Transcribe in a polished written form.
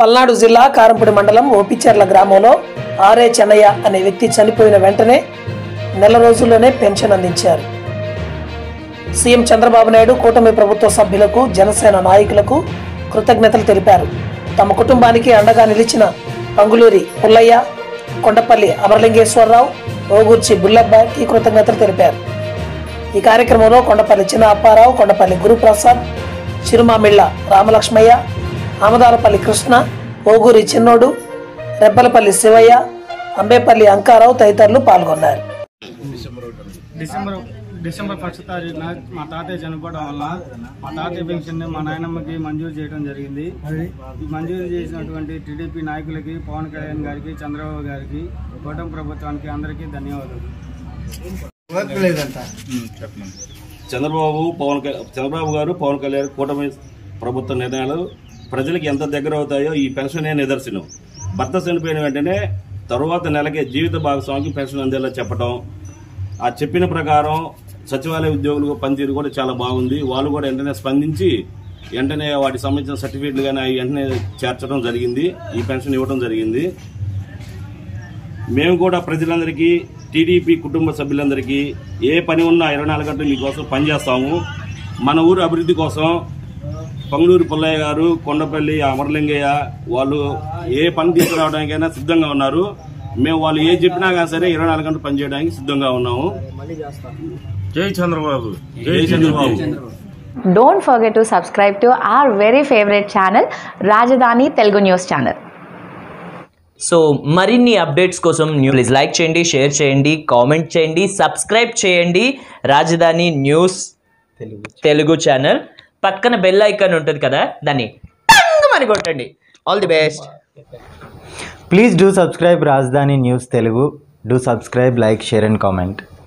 పల్నాడు జిల్లా కారంపూడి మండలం ఓపిచెర్ల గ్రామంలో ఆర్ఏ చెన్నయ్య అనే వ్యక్తి చనిపోయిన వెంటనే నెల రోజుల్లోనే పెన్షన్ అందించారు. సీఎం చంద్రబాబు నాయుడు కూటమి ప్రభుత్వ సభ్యులకు, జనసేన నాయకులకు కృతజ్ఞతలు తెలిపారు. తమ కుటుంబానికి అండగా నిలిచిన పంగులూరి పుల్లయ్య, కొండపల్లి అమరలింగేశ్వరరావు, ఓగుర్చి బుల్లబ్బాయికి కృతజ్ఞతలు తెలిపారు. ఈ కార్యక్రమంలో కొండపల్లి చిన్న అప్పారావు, కొండపల్లి గురుప్రసాద్, చిరుమామిళ్ల రామలక్ష్మయ్య, ఆమదాలపల్లి కృష్ణ, ఓగూరి చిన్నోడు, రెబ్బలపల్లి శివయ్య, అంబేపల్లి అంకారావు తదితరులు పాల్గొన్నారు. డిసెంబర్ 1 తారీఖున మా తాతయ్య చనిపోవడం వల్ల మా తాతయ్య పెన్షన్ మా నాయనమ్మకి మంజూరు చేయడం జరిగింది. ఈ మంజూరు చేసినటువంటి టీడీపీ నాయకులకి, పవన్ కళ్యాణ్ గారికి, చంద్రబాబు గారికి, కూటమి ప్రభుత్వానికి అందరికీ ధన్యవాదాలు. చంద్రబాబు గారు, పవన్ కళ్యాణ్ కూటమి ప్రభుత్వ నిర్ణయాలు ప్రజలకు ఎంత దగ్గర అవుతాయో ఈ పెన్షనే నిదర్శనం. భర్త చనిపోయిన వెంటనే తరువాత నెలకే జీవిత భాగస్వామికి పెన్షన్ అందేలా చెప్పడం, ఆ చెప్పిన ప్రకారం సచివాలయ ఉద్యోగులు పనితీరు కూడా చాలా బాగుంది. వాళ్ళు కూడా వెంటనే స్పందించి వెంటనే వాటికి సంబంధించిన సర్టిఫికేట్లు కానీ అవి వెంటనే చేర్చడం జరిగింది. ఈ పెన్షన్ ఇవ్వడం జరిగింది. మేము కూడా ప్రజలందరికీ, టీడీపీ కుటుంబ సభ్యులందరికీ ఏ పని ఉన్నా 24 గంటలు మీకోసం పనిచేస్తాము. మన ఊరు అభివృద్ధి కోసం పంగులూరి పుల్లయ్య గారు, కొండపల్లి అమరలింగయ్య వాళ్ళు ఏ పని తీసుకురావడానికైనా సిద్ధంగా ఉన్నారు. మేము వాళ్ళు ఏ చెప్పినా కానీ సరే 24 గంటలు పనిచేయడానికి సిద్ధంగా ఉన్నాము. జై చంద్రబాబు, జై Chandrababu. Don't forget to subscribe to our very favorite channel, Rajdhani Telugu News Channel. So మరిన్ని అప్డేట్స్ కోసం ప్లీజ్ లైక్ చేయండి, షేర్ చేయండి, కామెంట్ చేయండి, సబ్స్క్రైబ్ చేయండి రాజధాని న్యూస్ తెలుగు ఛానల్. పక్కన బెల్ ఐకాన్ ఉంటుంది కదా, దాన్ని టంగ్ కొట్టండి. All the best. Please do subscribe Rajdhani News Telugu. Do subscribe, like, share and comment.